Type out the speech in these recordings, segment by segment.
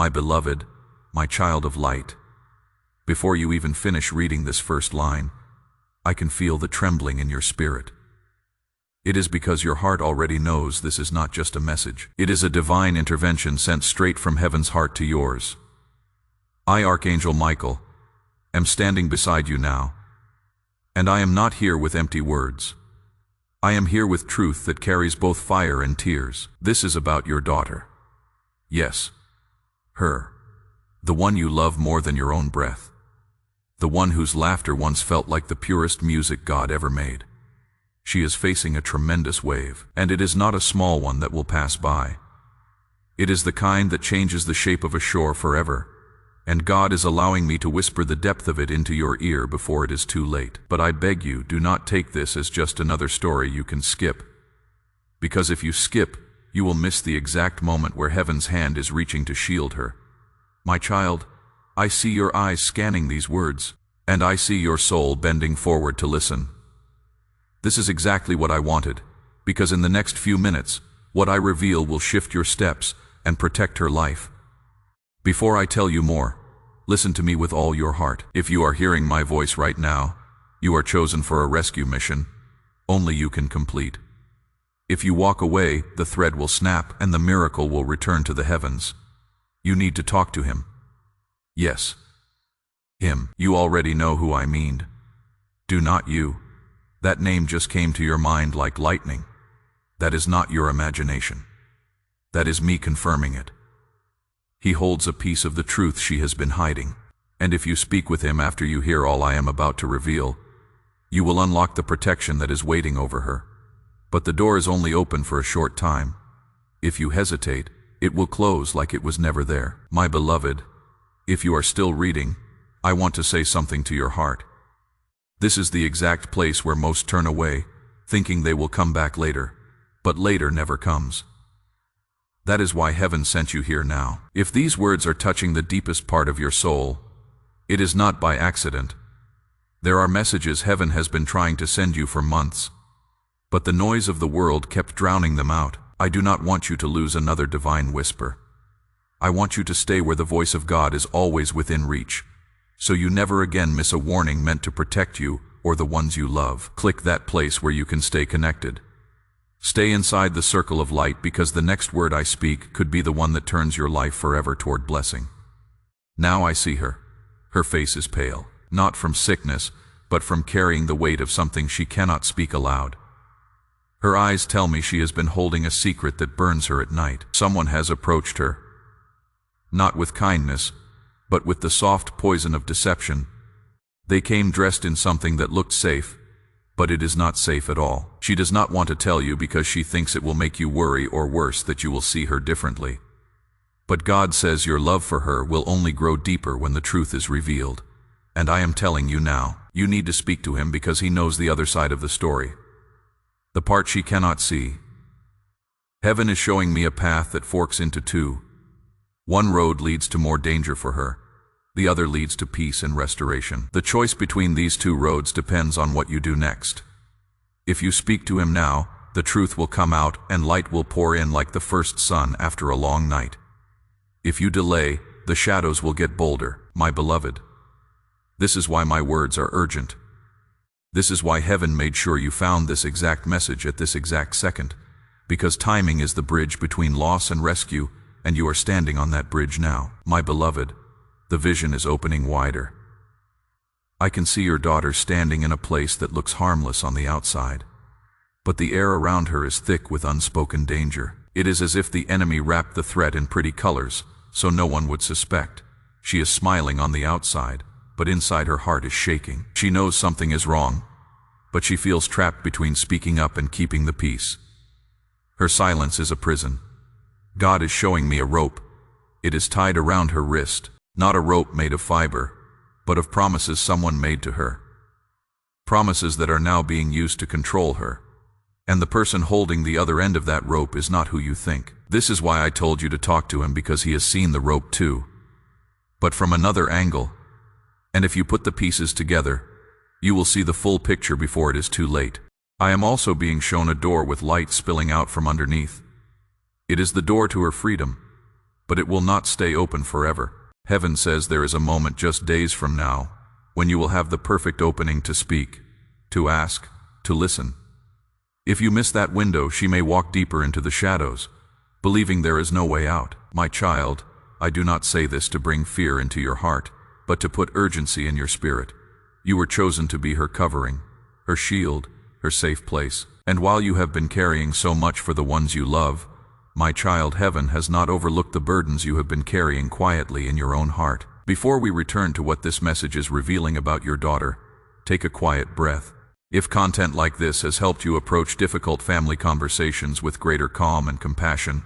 My beloved, my child of light. Before you even finish reading this first line, I can feel the trembling in your spirit. It is because your heart already knows this is not just a message. It is a divine intervention sent straight from heaven's heart to yours. I, Archangel Michael, am standing beside you now, and I am not here with empty words. I am here with truth that carries both fire and tears. This is about your daughter. Yes, her. The one you love more than your own breath. The one whose laughter once felt like the purest music God ever made. She is facing a tremendous wave, and it is not a small one that will pass by. It is the kind that changes the shape of a shore forever, and God is allowing me to whisper the depth of it into your ear before it is too late. But I beg you, do not take this as just another story you can skip. Because if you skip, you will miss the exact moment where heaven's hand is reaching to shield her. My child, I see your eyes scanning these words, and I see your soul bending forward to listen. This is exactly what I wanted, because in the next few minutes, what I reveal will shift your steps and protect her life. Before I tell you more, listen to me with all your heart. If you are hearing my voice right now, you are chosen for a rescue mission only you can complete. If you walk away, the thread will snap and the miracle will return to the heavens. You need to talk to him. Yes, him. You already know who I mean. Do not you? That name just came to your mind like lightning. That is not your imagination. That is me confirming it. He holds a piece of the truth she has been hiding, and if you speak with him after you hear all I am about to reveal, you will unlock the protection that is waiting over her. But the door is only open for a short time. If you hesitate, it will close like it was never there. My beloved, if you are still reading, I want to say something to your heart. This is the exact place where most turn away, thinking they will come back later, but later never comes. That is why heaven sent you here now. If these words are touching the deepest part of your soul, it is not by accident. There are messages heaven has been trying to send you for months, but the noise of the world kept drowning them out. I do not want you to lose another divine whisper. I want you to stay where the voice of God is always within reach, so you never again miss a warning meant to protect you or the ones you love. Click that place where you can stay connected. Stay inside the circle of light, because the next word I speak could be the one that turns your life forever toward blessing. Now I see her. Her face is pale, not from sickness, but from carrying the weight of something she cannot speak aloud. Her eyes tell me she has been holding a secret that burns her at night. Someone has approached her, not with kindness, but with the soft poison of deception. They came dressed in something that looked safe, but it is not safe at all. She does not want to tell you because she thinks it will make you worry, or worse, that you will see her differently. But God says your love for her will only grow deeper when the truth is revealed. And I am telling you now, you need to speak to him because he knows the other side of the story. The part she cannot see. Heaven is showing me a path that forks into two. One road leads to more danger for her. The other leads to peace and restoration. The choice between these two roads depends on what you do next. If you speak to him now, the truth will come out and light will pour in like the first sun after a long night. If you delay, the shadows will get bolder. My beloved, this is why my words are urgent. This is why heaven made sure you found this exact message at this exact second, because timing is the bridge between loss and rescue, and you are standing on that bridge now. My beloved, the vision is opening wider. I can see your daughter standing in a place that looks harmless on the outside, but the air around her is thick with unspoken danger. It is as if the enemy wrapped the threat in pretty colors, so no one would suspect. She is smiling on the outside, but inside her heart is shaking. She knows something is wrong, but she feels trapped between speaking up and keeping the peace. Her silence is a prison. God is showing me a rope. It is tied around her wrist. Not a rope made of fiber, but of promises someone made to her. Promises that are now being used to control her. And the person holding the other end of that rope is not who you think. This is why I told you to talk to him, because he has seen the rope too, but from another angle. And if you put the pieces together, you will see the full picture before it is too late. I am also being shown a door with light spilling out from underneath. It is the door to her freedom. but it will not stay open forever. Heaven says there is a moment just days from now when you will have the perfect opening to speak, to ask, to listen. If you miss that window, she may walk deeper into the shadows, believing there is no way out. My child, I do not say this to bring fear into your heart, but to put urgency in your spirit. You were chosen to be her covering, her shield, her safe place. And while you have been carrying so much for the ones you love, my child, heaven has not overlooked the burdens you have been carrying quietly in your own heart. Before we return to what this message is revealing about your daughter, take a quiet breath. If content like this has helped you approach difficult family conversations with greater calm and compassion,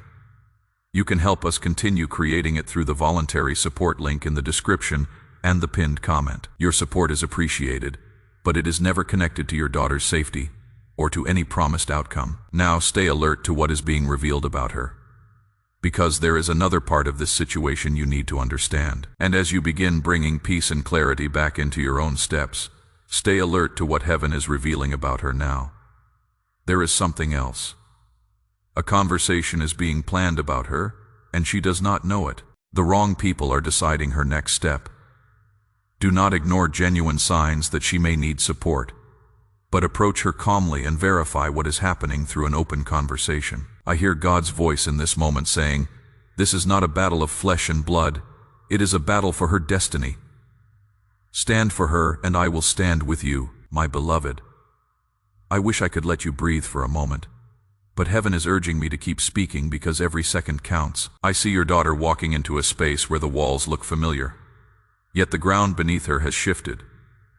you can help us continue creating it through the voluntary support link in the description and the pinned comment. Your support is appreciated, but it is never connected to your daughter's safety or to any promised outcome. Now stay alert to what is being revealed about her, because there is another part of this situation you need to understand. And as you begin bringing peace and clarity back into your own steps, stay alert to what heaven is revealing about her now. There is something else. A conversation is being planned about her, and she does not know it. The wrong people are deciding her next step. Do not ignore genuine signs that she may need support, but approach her calmly and verify what is happening through an open conversation. I hear God's voice in this moment saying, "This is not a battle of flesh and blood, it is a battle for her destiny. Stand for her, and I will stand with you, my beloved." I wish I could let you breathe for a moment, but heaven is urging me to keep speaking because every second counts. I see your daughter walking into a space where the walls look familiar, yet the ground beneath her has shifted.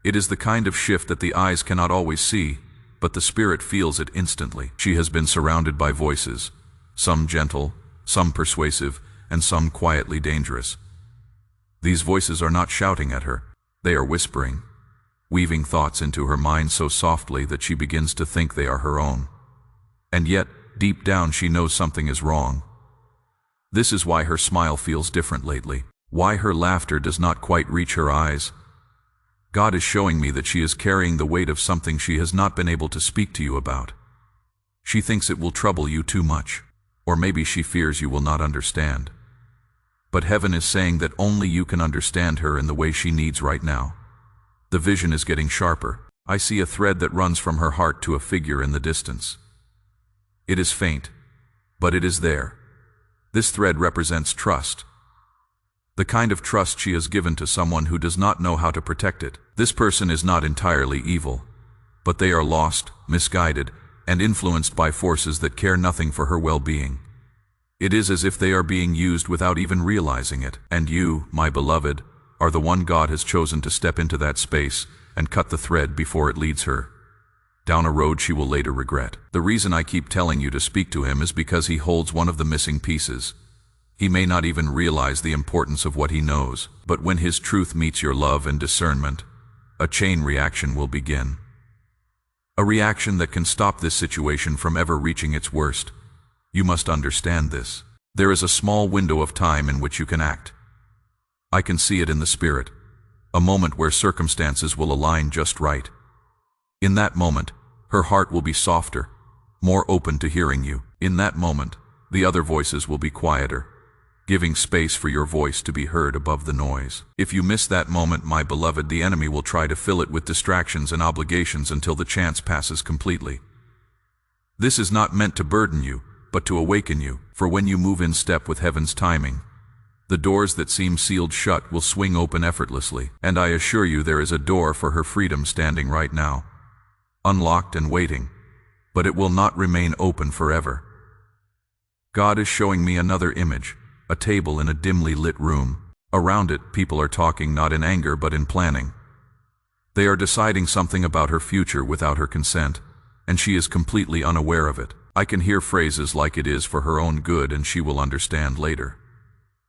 It is the kind of shift that the eyes cannot always see, but the spirit feels it instantly. She has been surrounded by voices, some gentle, some persuasive, and some quietly dangerous. These voices are not shouting at her, they are whispering, weaving thoughts into her mind so softly that she begins to think they are her own. And yet, deep down she knows something is wrong. This is why her smile feels different lately, why her laughter does not quite reach her eyes. God is showing me that she is carrying the weight of something she has not been able to speak to you about. She thinks it will trouble you too much, or maybe she fears you will not understand. But heaven is saying that only you can understand her in the way she needs right now. The vision is getting sharper. I see a thread that runs from her heart to a figure in the distance. It is faint, but it is there. This thread represents trust. The kind of trust she has given to someone who does not know how to protect it. This person is not entirely evil, but they are lost, misguided, and influenced by forces that care nothing for her well-being. It is as if they are being used without even realizing it. And you, my beloved, are the one God has chosen to step into that space and cut the thread before it leads her down a road she will later regret. The reason I keep telling you to speak to him is because he holds one of the missing pieces. He may not even realize the importance of what he knows, but when his truth meets your love and discernment, a chain reaction will begin. A reaction that can stop this situation from ever reaching its worst. You must understand this. There is a small window of time in which you can act. I can see it in the spirit, a moment where circumstances will align just right. In that moment, her heart will be softer, more open to hearing you. In that moment, the other voices will be quieter, giving space for your voice to be heard above the noise. If you miss that moment, my beloved, the enemy will try to fill it with distractions and obligations until the chance passes completely. This is not meant to burden you, but to awaken you, for when you move in step with heaven's timing, the doors that seem sealed shut will swing open effortlessly. And I assure you there is a door for her freedom standing right now, unlocked and waiting, but it will not remain open forever. God is showing me another image, a table in a dimly lit room. Around it, people are talking not in anger but in planning. They are deciding something about her future without her consent, and she is completely unaware of it. I can hear phrases like "it is for her own good and she will understand later."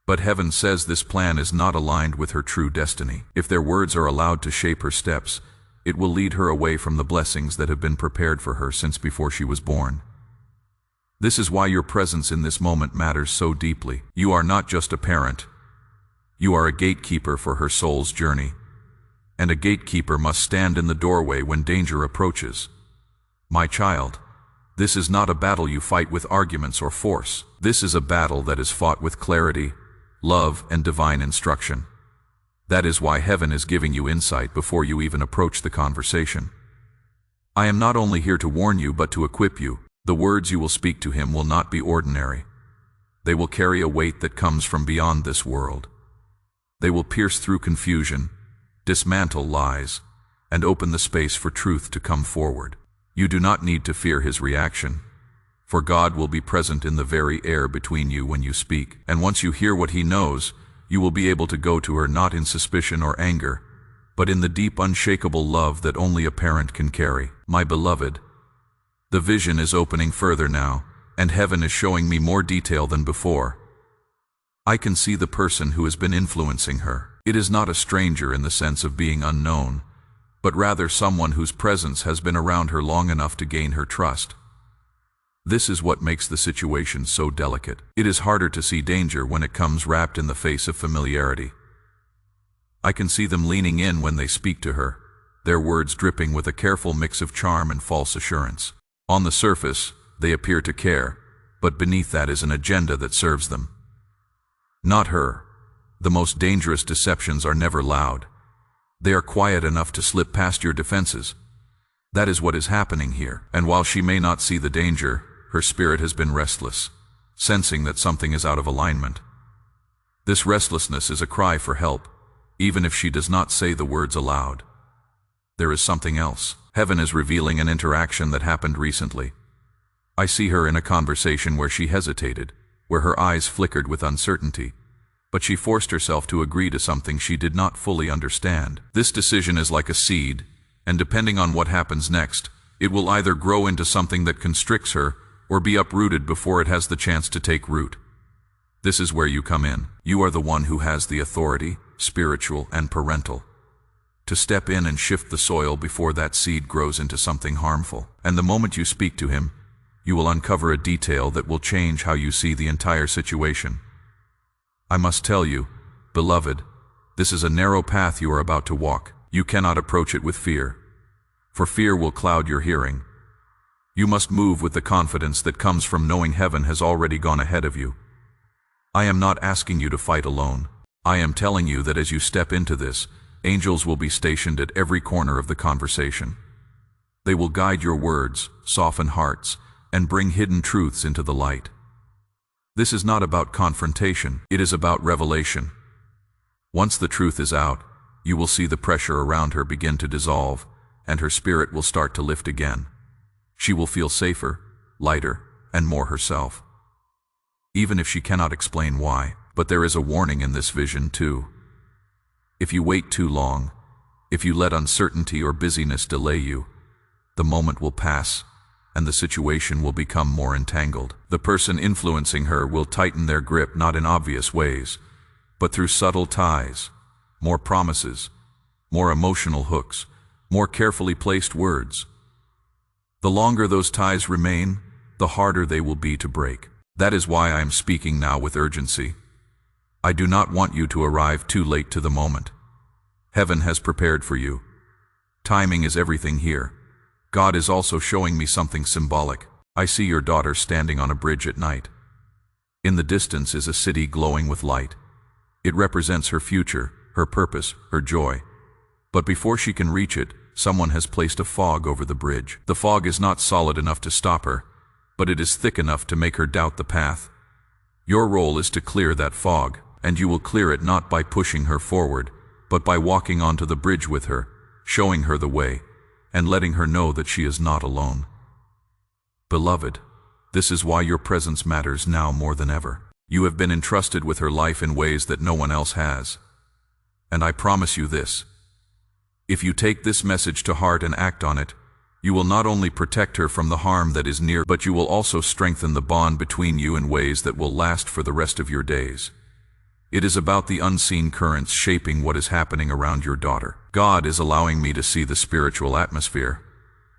But heaven says this plan is not aligned with her true destiny. If their words are allowed to shape her steps, it will lead her away from the blessings that have been prepared for her since before she was born. This is why your presence in this moment matters so deeply. You are not just a parent. You are a gatekeeper for her soul's journey. And a gatekeeper must stand in the doorway when danger approaches. My child, this is not a battle you fight with arguments or force. This is a battle that is fought with clarity, love, and divine instruction. That is why heaven is giving you insight before you even approach the conversation. I am not only here to warn you but to equip you. The words you will speak to him will not be ordinary. They will carry a weight that comes from beyond this world. They will pierce through confusion, dismantle lies, and open the space for truth to come forward. You do not need to fear his reaction, for God will be present in the very air between you when you speak. And once you hear what he knows, you will be able to go to her not in suspicion or anger, but in the deep, unshakable love that only a parent can carry. My beloved, the vision is opening further now, and heaven is showing me more detail than before. I can see the person who has been influencing her. It is not a stranger in the sense of being unknown, but rather someone whose presence has been around her long enough to gain her trust. This is what makes the situation so delicate. It is harder to see danger when it comes wrapped in the face of familiarity. I can see them leaning in when they speak to her, their words dripping with a careful mix of charm and false assurance. On the surface, they appear to care, but beneath that is an agenda that serves them. Not her. The most dangerous deceptions are never loud. They are quiet enough to slip past your defenses. That is what is happening here. And while she may not see the danger, her spirit has been restless, sensing that something is out of alignment. This restlessness is a cry for help, even if she does not say the words aloud. There is something else. Heaven is revealing an interaction that happened recently. I see her in a conversation where she hesitated, where her eyes flickered with uncertainty, but she forced herself to agree to something she did not fully understand. This decision is like a seed, and depending on what happens next, it will either grow into something that constricts her or be uprooted before it has the chance to take root. This is where you come in. You are the one who has the authority, spiritual and parental, to step in and shift the soil before that seed grows into something harmful. And the moment you speak to him, you will uncover a detail that will change how you see the entire situation. I must tell you, beloved, this is a narrow path you are about to walk. You cannot approach it with fear, for fear will cloud your hearing. You must move with the confidence that comes from knowing heaven has already gone ahead of you. I am not asking you to fight alone. I am telling you that as you step into this, angels will be stationed at every corner of the conversation. They will guide your words, soften hearts, and bring hidden truths into the light. This is not about confrontation, it is about revelation. Once the truth is out, you will see the pressure around her begin to dissolve, and her spirit will start to lift again. She will feel safer, lighter, and more herself. Even if she cannot explain why. But there is a warning in this vision too. If you wait too long, if you let uncertainty or busyness delay you, the moment will pass, and the situation will become more entangled. The person influencing her will tighten their grip not in obvious ways, but through subtle ties, more promises, more emotional hooks, more carefully placed words. The longer those ties remain, the harder they will be to break. That is why I am speaking now with urgency. I do not want you to arrive too late to the moment. Heaven has prepared for you. Timing is everything here. God is also showing me something symbolic. I see your daughter standing on a bridge at night. In the distance is a city glowing with light. It represents her future, her purpose, her joy. But before she can reach it, someone has placed a fog over the bridge. The fog is not solid enough to stop her, but it is thick enough to make her doubt the path. Your role is to clear that fog, and you will clear it not by pushing her forward, but by walking onto the bridge with her, showing her the way, and letting her know that she is not alone. Beloved, this is why your presence matters now more than ever. You have been entrusted with her life in ways that no one else has. And I promise you this: if you take this message to heart and act on it, you will not only protect her from the harm that is near, but you will also strengthen the bond between you in ways that will last for the rest of your days. It is about the unseen currents shaping what is happening around your daughter. God is allowing me to see the spiritual atmosphere,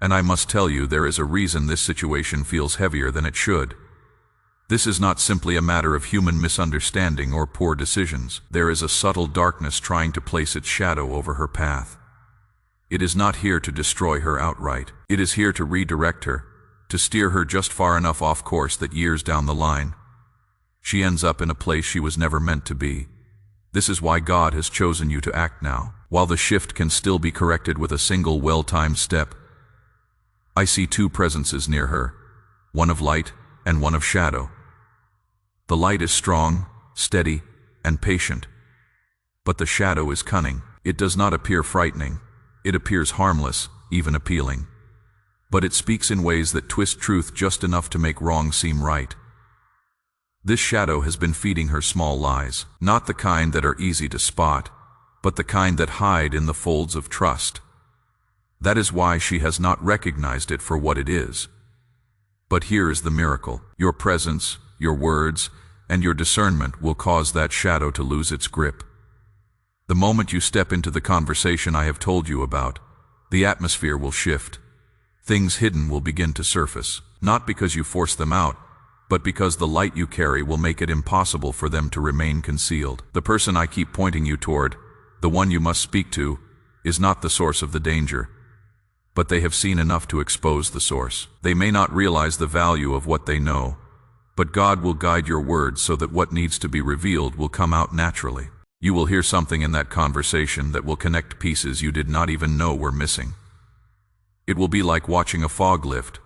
and I must tell you there is a reason this situation feels heavier than it should. This is not simply a matter of human misunderstanding or poor decisions. There is a subtle darkness trying to place its shadow over her path. It is not here to destroy her outright. It is here to redirect her, to steer her just far enough off course that years down the line, She ends up in a place she was never meant to be. This is why God has chosen you to act now. While the shift can still be corrected with a single well-timed step, I see two presences near her, one of light and one of shadow. The light is strong, steady, and patient, but the shadow is cunning. It does not appear frightening. It appears harmless, even appealing. But it speaks in ways that twist truth just enough to make wrong seem right. This shadow has been feeding her small lies, not the kind that are easy to spot, but the kind that hide in the folds of trust. That is why she has not recognized it for what it is. But here is the miracle. Your presence, your words, and your discernment will cause that shadow to lose its grip. The moment you step into the conversation I have told you about, the atmosphere will shift. Things hidden will begin to surface, not because you force them out, but because the light you carry will make it impossible for them to remain concealed. The person I keep pointing you toward, the one you must speak to, is not the source of the danger, but they have seen enough to expose the source. They may not realize the value of what they know, but God will guide your words so that what needs to be revealed will come out naturally. You will hear something in that conversation that will connect pieces you did not even know were missing. It will be like watching a fog lift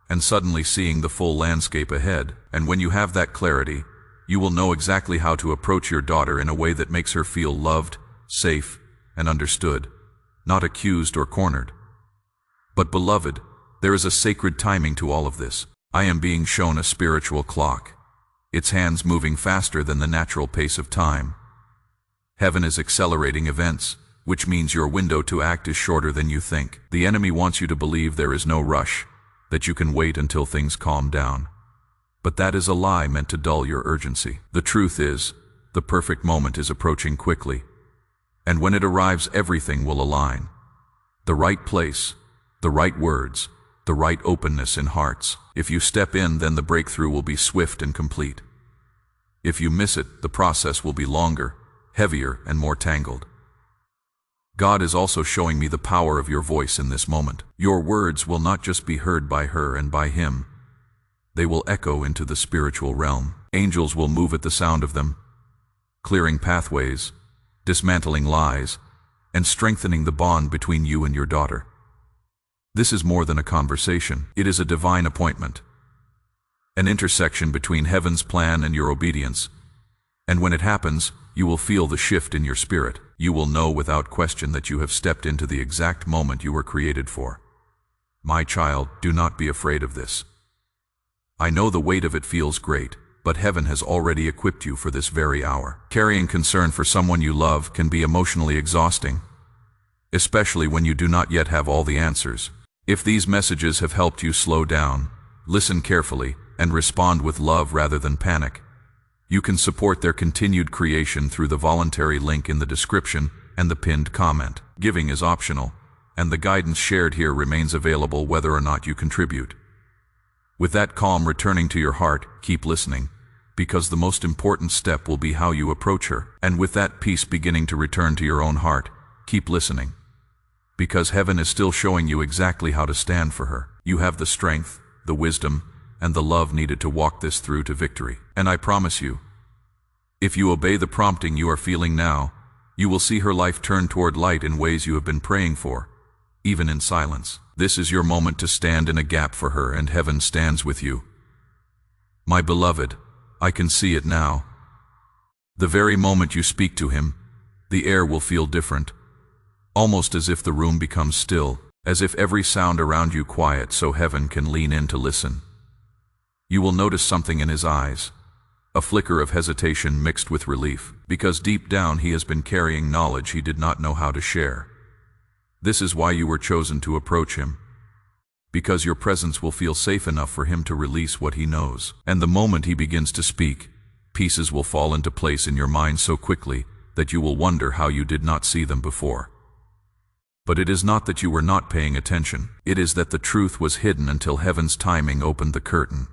and suddenly seeing the full landscape ahead. And when you have that clarity, you will know exactly how to approach your daughter in a way that makes her feel loved, safe, and understood, not accused or cornered. But beloved, there is a sacred timing to all of this. I am being shown a spiritual clock, its hands moving faster than the natural pace of time. Heaven is accelerating events, which means your window to act is shorter than you think. The enemy wants you to believe there is no rush, that you can wait until things calm down. But that is a lie meant to dull your urgency. The truth is, the perfect moment is approaching quickly, and when it arrives, everything will align. The right place, the right words, the right openness in hearts. If you step in, then the breakthrough will be swift and complete. If you miss it, the process will be longer, heavier, and more tangled. God is also showing me the power of your voice in this moment. Your words will not just be heard by her and by him. They will echo into the spiritual realm. Angels will move at the sound of them, clearing pathways, dismantling lies, and strengthening the bond between you and your daughter. This is more than a conversation. It is a divine appointment, an intersection between heaven's plan and your obedience. And when it happens, you will feel the shift in your spirit. You will know without question that you have stepped into the exact moment you were created for. My child, do not be afraid of this. I know the weight of it feels great, but heaven has already equipped you for this very hour. Carrying concern for someone you love can be emotionally exhausting, especially when you do not yet have all the answers. If these messages have helped you slow down, listen carefully, and respond with love rather than panic, you can support their continued creation through the voluntary link in the description and the pinned comment. Giving is optional, and the guidance shared here remains available whether or not you contribute. With that calm returning to your heart, keep listening, because the most important step will be how you approach her. And with that peace beginning to return to your own heart, keep listening, because heaven is still showing you exactly how to stand for her. You have the strength, the wisdom, and the love needed to walk this through to victory. And I promise you, if you obey the prompting you are feeling now, you will see her life turn toward light in ways you have been praying for, even in silence. This is your moment to stand in a gap for her, and heaven stands with you. My beloved, I can see it now. The very moment you speak to him, the air will feel different, almost as if the room becomes still, as if every sound around you quiet so heaven can lean in to listen. You will notice something in his eyes, a flicker of hesitation mixed with relief, because deep down he has been carrying knowledge he did not know how to share. This is why you were chosen to approach him, because your presence will feel safe enough for him to release what he knows. And the moment he begins to speak, pieces will fall into place in your mind so quickly that you will wonder how you did not see them before. But it is not that you were not paying attention. It is that the truth was hidden until heaven's timing opened the curtain.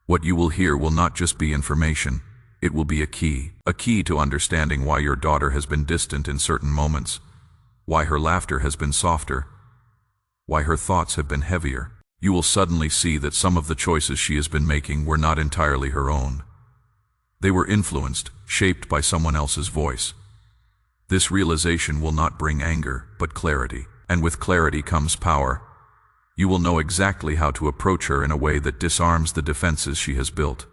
What you will hear will not just be information, it will be a key to understanding why your daughter has been distant in certain moments, why her laughter has been softer, why her thoughts have been heavier. You will suddenly see that some of the choices she has been making were not entirely her own. They were influenced, shaped by someone else's voice. This realization will not bring anger, but clarity. And with clarity comes power. You will know exactly how to approach her in a way that disarms the defenses she has built.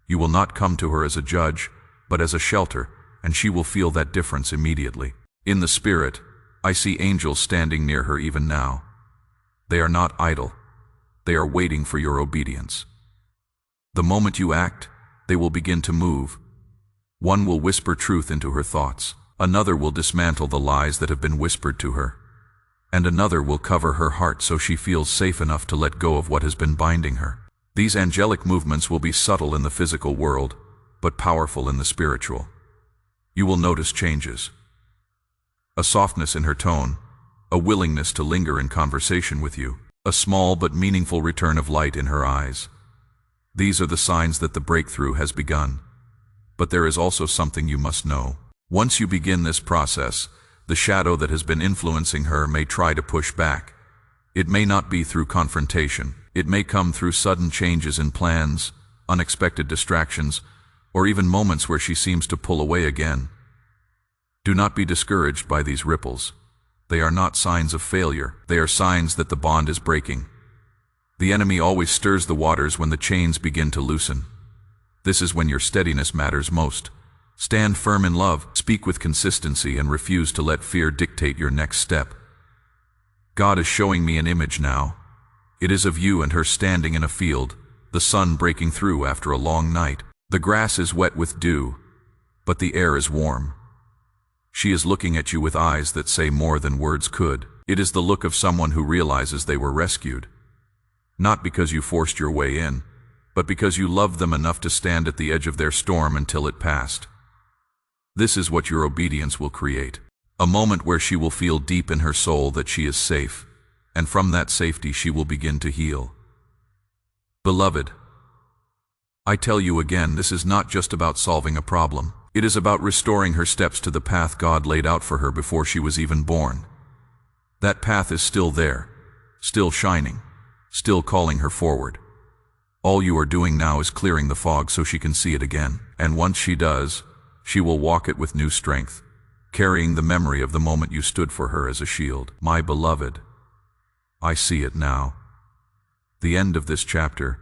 You will not come to her as a judge, but as a shelter, and she will feel that difference immediately. In the spirit, I see angels standing near her even now. They are not idle. They are waiting for your obedience. The moment you act, they will begin to move. One will whisper truth into her thoughts. Another will dismantle the lies that have been whispered to her. And another will cover her heart so she feels safe enough to let go of what has been binding her. These angelic movements will be subtle in the physical world, but powerful in the spiritual. You will notice changes. A softness in her tone, a willingness to linger in conversation with you, a small but meaningful return of light in her eyes. These are the signs that the breakthrough has begun. But there is also something you must know. Once you begin this process, the shadow that has been influencing her may try to push back. It may not be through confrontation. It may come through sudden changes in plans, unexpected distractions, or even moments where she seems to pull away again. Do not be discouraged by these ripples. They are not signs of failure. They are signs that the bond is breaking. The enemy always stirs the waters when the chains begin to loosen. This is when your steadiness matters most. Stand firm in love, speak with consistency, and refuse to let fear dictate your next step. God is showing me an image now. It is of you and her standing in a field, the sun breaking through after a long night. The grass is wet with dew, but the air is warm. She is looking at you with eyes that say more than words could. It is the look of someone who realizes they were rescued. Not because you forced your way in, but because you loved them enough to stand at the edge of their storm until it passed. This is what your obedience will create. A moment where she will feel deep in her soul that she is safe, and from that safety she will begin to heal. Beloved, I tell you again, this is not just about solving a problem. It is about restoring her steps to the path God laid out for her before she was even born. That path is still there, still shining, still calling her forward. All you are doing now is clearing the fog so she can see it again. And once she does, she will walk it with new strength, carrying the memory of the moment you stood for her as a shield. My beloved, I see it now. The end of this chapter,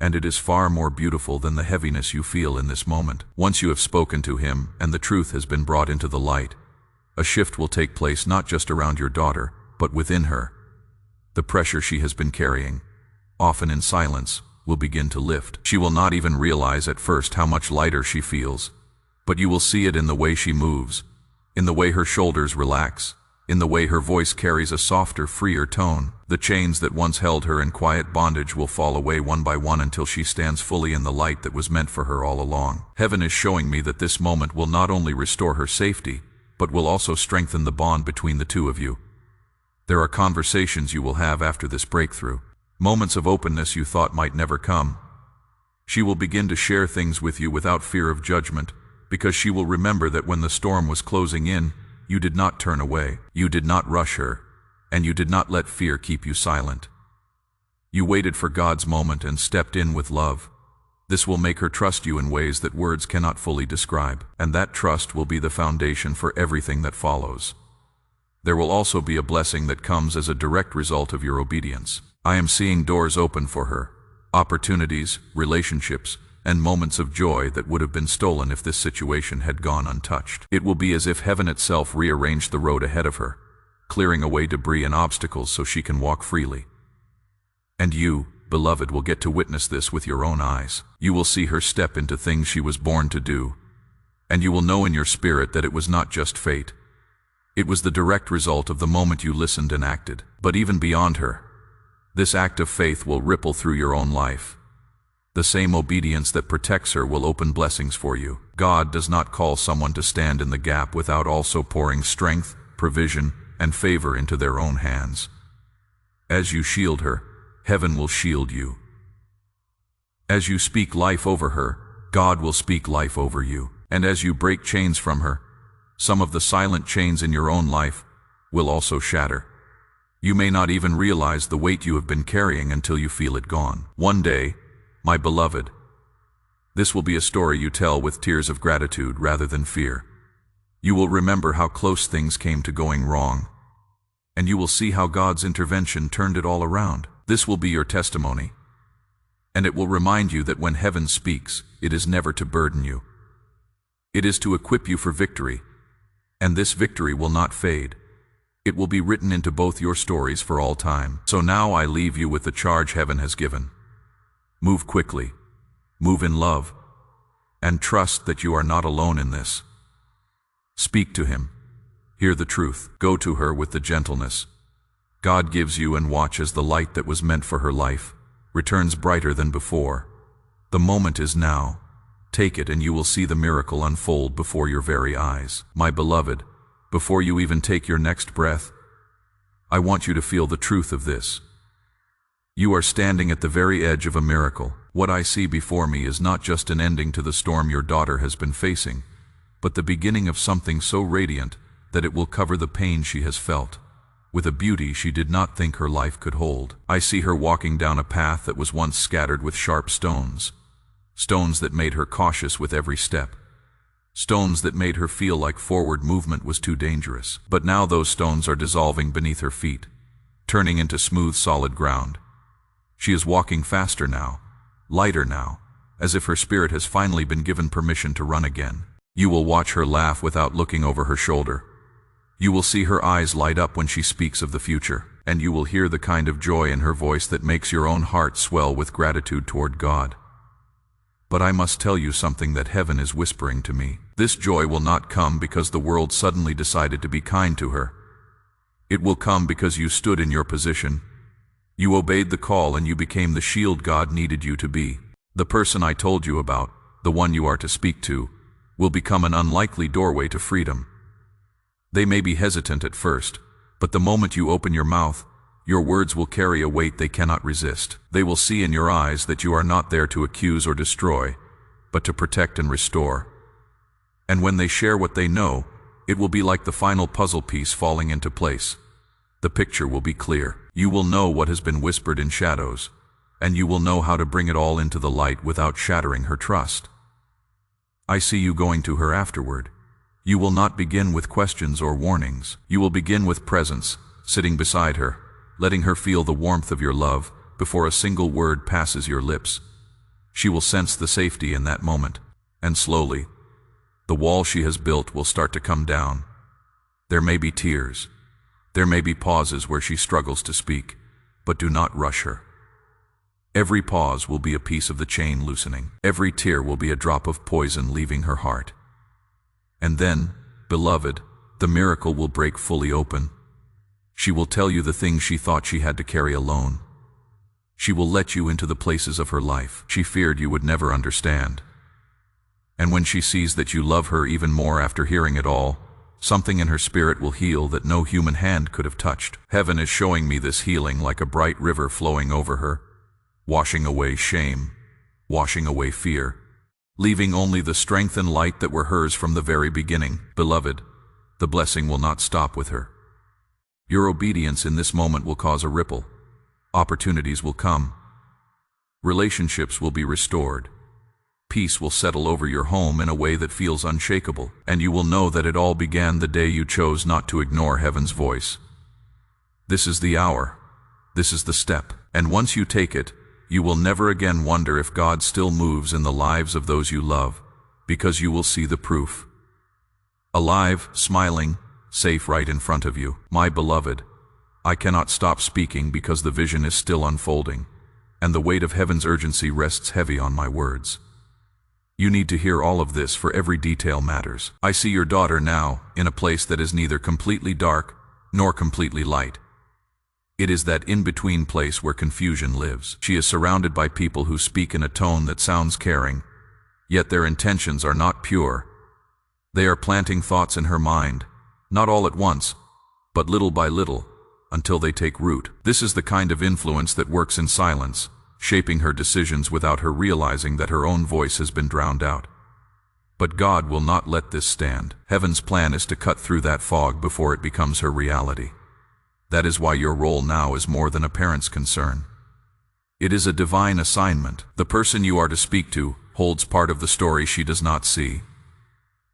and it is far more beautiful than the heaviness you feel in this moment. Once you have spoken to him and the truth has been brought into the light, a shift will take place not just around your daughter, but within her. The pressure she has been carrying, often in silence, will begin to lift. She will not even realize at first how much lighter she feels, but you will see it in the way she moves, in the way her shoulders relax, in the way her voice carries a softer, freer tone. The chains that once held her in quiet bondage will fall away one by one until she stands fully in the light that was meant for her all along. Heaven is showing me that this moment will not only restore her safety, but will also strengthen the bond between the two of you. There are conversations you will have after this breakthrough, moments of openness you thought might never come. She will begin to share things with you without fear of judgment, because she will remember that when the storm was closing in, you did not turn away, you did not rush her, and you did not let fear keep you silent. You waited for God's moment and stepped in with love. This will make her trust you in ways that words cannot fully describe, and that trust will be the foundation for everything that follows. There will also be a blessing that comes as a direct result of your obedience. I am seeing doors open for her, opportunities, relationships, and moments of joy that would have been stolen if this situation had gone untouched. It will be as if heaven itself rearranged the road ahead of her, clearing away debris and obstacles so she can walk freely. And you, beloved, will get to witness this with your own eyes. You will see her step into things she was born to do, and you will know in your spirit that it was not just fate. It was the direct result of the moment you listened and acted. But even beyond her, this act of faith will ripple through your own life. The same obedience that protects her will open blessings for you. God does not call someone to stand in the gap without also pouring strength, provision, and favor into their own hands. As you shield her, heaven will shield you. As you speak life over her, God will speak life over you. And as you break chains from her, some of the silent chains in your own life will also shatter. You may not even realize the weight you have been carrying until you feel it gone. One day, my beloved, This will be a story you tell with tears of gratitude rather than fear. You will remember how close things came to going wrong, and you will see how God's intervention turned it all around. This will be your testimony, and it will remind you that when heaven speaks, it is never to burden you. It is to equip you for victory, and this victory will not fade. It will be written into both your stories for all time. So now I leave you with the charge heaven has given. Move quickly, move in love, and trust that you are not alone in this. Speak to him. Hear the truth. Go to her with the gentleness God gives you, and watch as the light that was meant for her life returns brighter than before. The moment is now. Take it and you will see the miracle unfold before your very eyes. My beloved, before you even take your next breath, I want you to feel the truth of this. You are standing at the very edge of a miracle. What I see before me is not just an ending to the storm your daughter has been facing, but the beginning of something so radiant that it will cover the pain she has felt, with a beauty she did not think her life could hold. I see her walking down a path that was once scattered with sharp stones, stones that made her cautious with every step, stones that made her feel like forward movement was too dangerous. But now those stones are dissolving beneath her feet, turning into smooth, solid ground. She is walking faster now, lighter now, as if her spirit has finally been given permission to run again. You will watch her laugh without looking over her shoulder. You will see her eyes light up when she speaks of the future, and you will hear the kind of joy in her voice that makes your own heart swell with gratitude toward God. But I must tell you something that heaven is whispering to me. This joy will not come because the world suddenly decided to be kind to her. It will come because you stood in your position. You obeyed the call and you became the shield God needed you to be. The person I told you about, the one you are to speak to, will become an unlikely doorway to freedom. They may be hesitant at first, but the moment you open your mouth, your words will carry a weight they cannot resist. They will see in your eyes that you are not there to accuse or destroy, but to protect and restore. And when they share what they know, it will be like the final puzzle piece falling into place. The picture will be clear. You will know what has been whispered in shadows, and you will know how to bring it all into the light without shattering her trust. I see you going to her afterward. You will not begin with questions or warnings. You will begin with presence, sitting beside her, letting her feel the warmth of your love before a single word passes your lips. She will sense the safety in that moment, and slowly, the wall she has built will start to come down. There may be tears. There may be pauses where she struggles to speak, but do not rush her. Every pause will be a piece of the chain loosening. Every tear will be a drop of poison leaving her heart. And then, beloved, the miracle will break fully open. She will tell you the things she thought she had to carry alone. She will let you into the places of her life she feared you would never understand. And when she sees that you love her even more after hearing it all, something in her spirit will heal that no human hand could have touched. Heaven is showing me this healing like a bright river flowing over her, washing away shame, washing away fear, leaving only the strength and light that were hers from the very beginning. Beloved, the blessing will not stop with her. Your obedience in this moment will cause a ripple. Opportunities will come. Relationships will be restored. Peace will settle over your home in a way that feels unshakable, and you will know that it all began the day you chose not to ignore heaven's voice. This is the hour. This is the step. And once you take it, you will never again wonder if God still moves in the lives of those you love, because you will see the proof. Alive, smiling, safe right in front of you. My beloved, I cannot stop speaking because the vision is still unfolding, and the weight of heaven's urgency rests heavy on my words. You need to hear all of this, for every detail matters. I see your daughter now in a place that is neither completely dark nor completely light. It is that in-between place where confusion lives. She is surrounded by people who speak in a tone that sounds caring, yet their intentions are not pure. They are planting thoughts in her mind, not all at once, but little by little, until they take root. This is the kind of influence that works in silence, shaping her decisions without her realizing that her own voice has been drowned out. But God will not let this stand. Heaven's plan is to cut through that fog before it becomes her reality. That is why your role now is more than a parent's concern. It is a divine assignment. The person you are to speak to holds part of the story she does not see.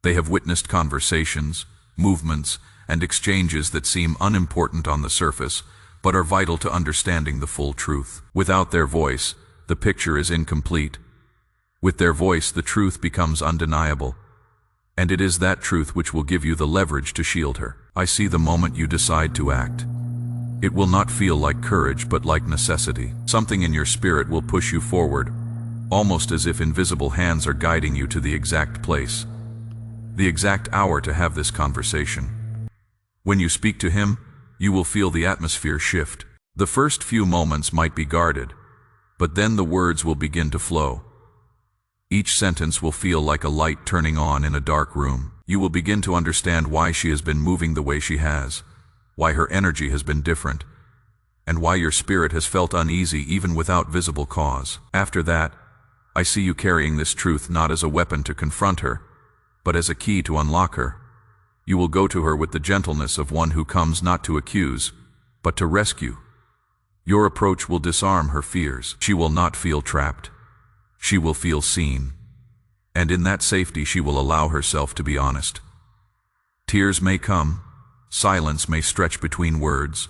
They have witnessed conversations, movements, and exchanges that seem unimportant on the surface, but are vital to understanding the full truth. Without their voice, the picture is incomplete. With their voice, the truth becomes undeniable. And it is that truth which will give you the leverage to shield her. I see the moment you decide to act. It will not feel like courage, but like necessity. Something in your spirit will push you forward, almost as if invisible hands are guiding you to the exact place, the exact hour to have this conversation. When you speak to him, you will feel the atmosphere shift. The first few moments might be guarded, but then the words will begin to flow. Each sentence will feel like a light turning on in a dark room. You will begin to understand why she has been moving the way she has, why her energy has been different, and why your spirit has felt uneasy even without visible cause. After that, I see you carrying this truth not as a weapon to confront her, but as a key to unlock her. You will go to her with the gentleness of one who comes not to accuse, but to rescue. Your approach will disarm her fears. She will not feel trapped. She will feel seen. And in that safety she will allow herself to be honest. Tears may come, silence may stretch between words,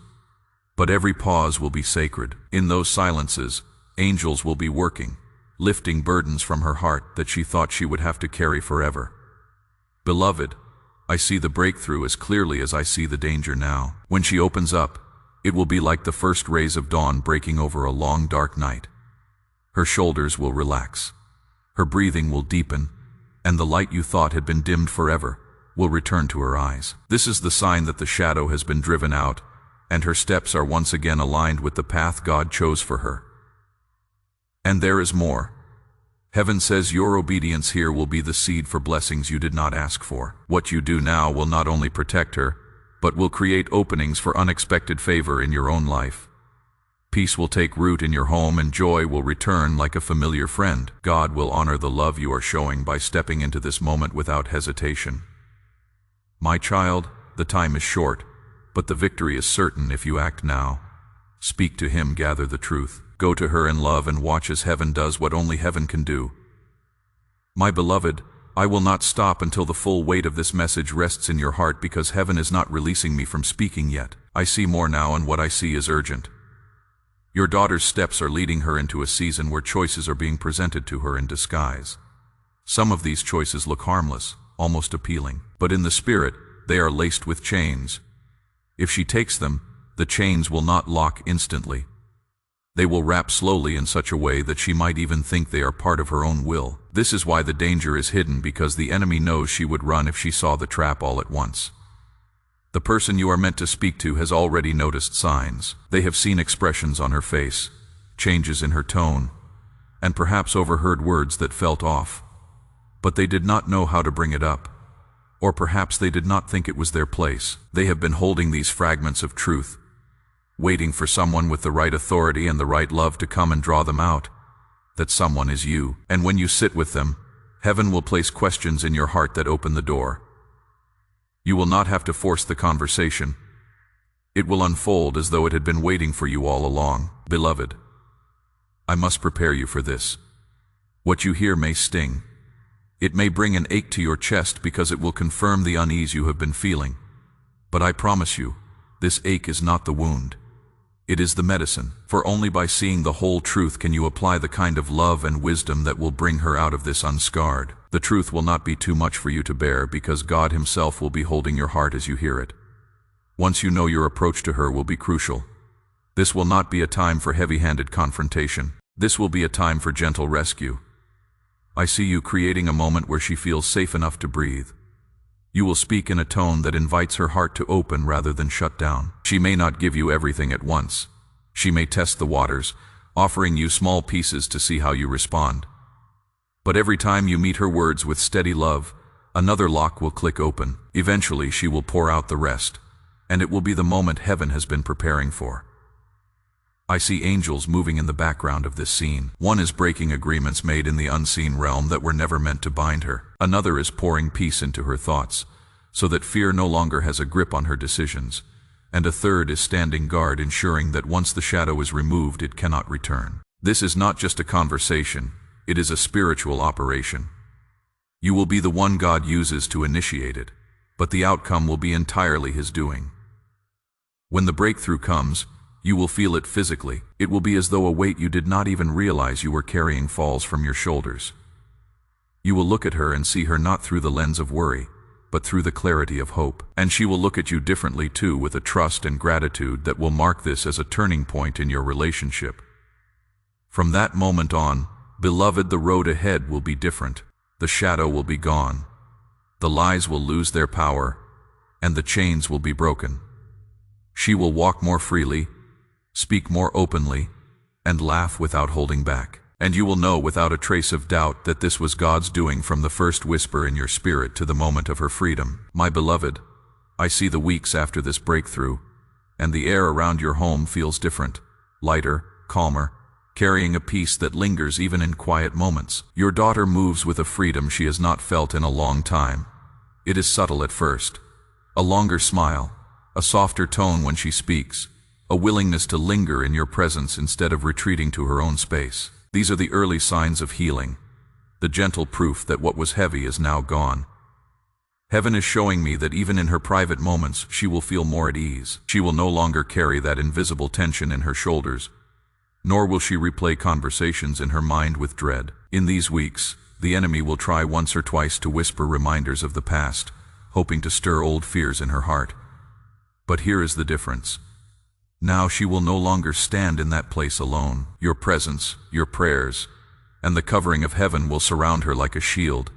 but every pause will be sacred. In those silences, angels will be working, lifting burdens from her heart that she thought she would have to carry forever. Beloved, I see the breakthrough as clearly as I see the danger now. When she opens up, it will be like the first rays of dawn breaking over a long dark night. Her shoulders will relax, her breathing will deepen, and the light you thought had been dimmed forever will return to her eyes. This is the sign that the shadow has been driven out, and her steps are once again aligned with the path God chose for her. And there is more. Heaven says your obedience here will be the seed for blessings you did not ask for. What you do now will not only protect her, but will create openings for unexpected favor in your own life. Peace will take root in your home and joy will return like a familiar friend. God will honor the love you are showing by stepping into this moment without hesitation. My child, the time is short, but the victory is certain if you act now. Speak to him, gather the truth. Go to her in love and watch as heaven does what only heaven can do. My beloved, I will not stop until the full weight of this message rests in your heart because heaven is not releasing me from speaking yet. I see more now and what I see is urgent. Your daughter's steps are leading her into a season where choices are being presented to her in disguise. Some of these choices look harmless, almost appealing, but in the spirit, they are laced with chains. If she takes them, the chains will not lock instantly. They will wrap slowly in such a way that she might even think they are part of her own will. This is why the danger is hidden, because the enemy knows she would run if she saw the trap all at once. The person you are meant to speak to has already noticed signs. They have seen expressions on her face, changes in her tone, and perhaps overheard words that felt off. But they did not know how to bring it up. Or perhaps they did not think it was their place. They have been holding these fragments of truth, waiting for someone with the right authority and the right love to come and draw them out. That someone is you. And when you sit with them, heaven will place questions in your heart that open the door. You will not have to force the conversation. It will unfold as though it had been waiting for you all along. Beloved, I must prepare you for this. What you hear may sting. It may bring an ache to your chest because it will confirm the unease you have been feeling. But I promise you, this ache is not the wound. It is the medicine, for only by seeing the whole truth can you apply the kind of love and wisdom that will bring her out of this unscarred. The truth will not be too much for you to bear because God Himself will be holding your heart as you hear it. Once you know, your approach to her will be crucial. This will not be a time for heavy-handed confrontation. This will be a time for gentle rescue. I see you creating a moment where she feels safe enough to breathe. You will speak in a tone that invites her heart to open rather than shut down. She may not give you everything at once. She may test the waters, offering you small pieces to see how you respond. But every time you meet her words with steady love, another lock will click open. Eventually she will pour out the rest, and it will be the moment heaven has been preparing for. I see angels moving in the background of this scene. One is breaking agreements made in the unseen realm that were never meant to bind her. Another is pouring peace into her thoughts, so that fear no longer has a grip on her decisions. And a third is standing guard, ensuring that once the shadow is removed, it cannot return. This is not just a conversation. It is a spiritual operation. You will be the one God uses to initiate it, but the outcome will be entirely His doing. When the breakthrough comes, you will feel it physically. It will be as though a weight you did not even realize you were carrying falls from your shoulders. You will look at her and see her not through the lens of worry, but through the clarity of hope. And she will look at you differently too, with a trust and gratitude that will mark this as a turning point in your relationship. From that moment on, beloved, the road ahead will be different. The shadow will be gone. The lies will lose their power, and the chains will be broken. She will walk more freely, speak more openly, and laugh without holding back. And you will know without a trace of doubt that this was God's doing, from the first whisper in your spirit to the moment of her freedom. My beloved, I see the weeks after this breakthrough, and the air around your home feels different, lighter, calmer, carrying a peace that lingers even in quiet moments. Your daughter moves with a freedom she has not felt in a long time. It is subtle at first. A longer smile, a softer tone when she speaks, a willingness to linger in your presence instead of retreating to her own space. These are the early signs of healing, the gentle proof that what was heavy is now gone. Heaven is showing me that even in her private moments, she will feel more at ease. She will no longer carry that invisible tension in her shoulders, nor will she replay conversations in her mind with dread. In these weeks, the enemy will try once or twice to whisper reminders of the past, hoping to stir old fears in her heart. But here is the difference. Now she will no longer stand in that place alone. Your presence, your prayers, and the covering of heaven will surround her like a shield.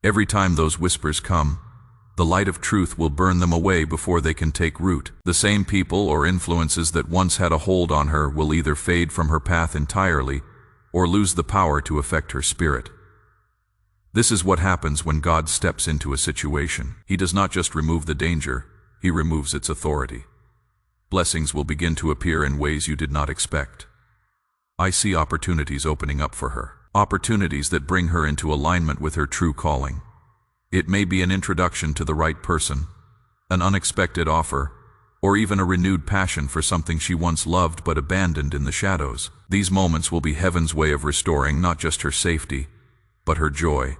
Every time those whispers come, the light of truth will burn them away before they can take root. The same people or influences that once had a hold on her will either fade from her path entirely or lose the power to affect her spirit. This is what happens when God steps into a situation. He does not just remove the danger, He removes its authority. Blessings will begin to appear in ways you did not expect. I see opportunities opening up for her, opportunities that bring her into alignment with her true calling. It may be an introduction to the right person, an unexpected offer, or even a renewed passion for something she once loved but abandoned in the shadows. These moments will be heaven's way of restoring not just her safety, but her joy.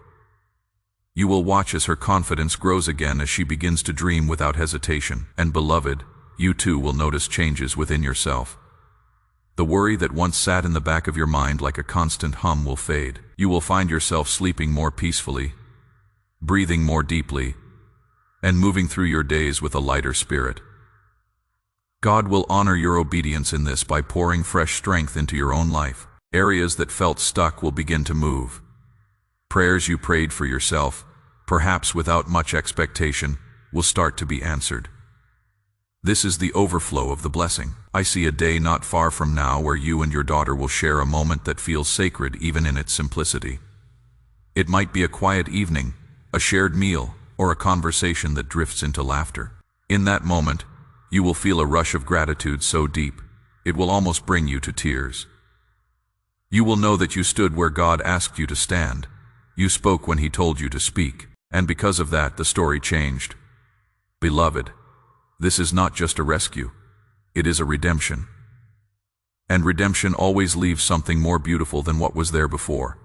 You will watch as her confidence grows again as she begins to dream without hesitation. And beloved, you too will notice changes within yourself. The worry that once sat in the back of your mind like a constant hum will fade. You will find yourself sleeping more peacefully, breathing more deeply, and moving through your days with a lighter spirit. God will honor your obedience in this by pouring fresh strength into your own life. Areas that felt stuck will begin to move. Prayers you prayed for yourself, perhaps without much expectation, will start to be answered. This is the overflow of the blessing. I see a day not far from now where you and your daughter will share a moment that feels sacred even in its simplicity. It might be a quiet evening, a shared meal, or a conversation that drifts into laughter. In that moment, you will feel a rush of gratitude so deep, it will almost bring you to tears. You will know that you stood where God asked you to stand. You spoke when He told you to speak, and because of that, the story changed. Beloved, this is not just a rescue, it is a redemption. And redemption always leaves something more beautiful than what was there before.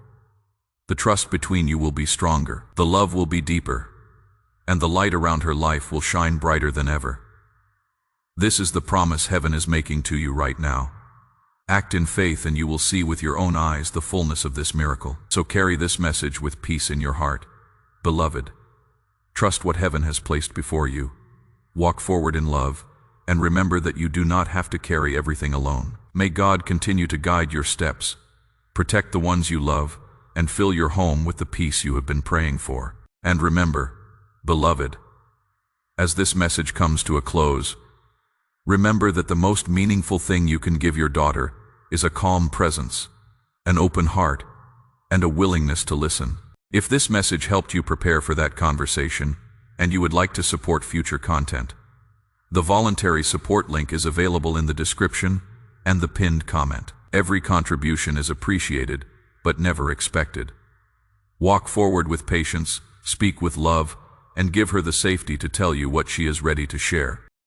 The trust between you will be stronger, the love will be deeper, and the light around her life will shine brighter than ever. This is the promise heaven is making to you right now. Act in faith and you will see with your own eyes the fullness of this miracle. So carry this message with peace in your heart. Beloved, trust what heaven has placed before you. Walk forward in love, and remember that you do not have to carry everything alone. May God continue to guide your steps, protect the ones you love, and fill your home with the peace you have been praying for. And remember, beloved, as this message comes to a close, remember that the most meaningful thing you can give your daughter is a calm presence, an open heart, and a willingness to listen. If this message helped you prepare for that conversation, and you would like to support future content, the voluntary support link is available in the description and the pinned comment. Every contribution is appreciated, but never expected. Walk forward with patience, speak with love, and give her the safety to tell you what she is ready to share.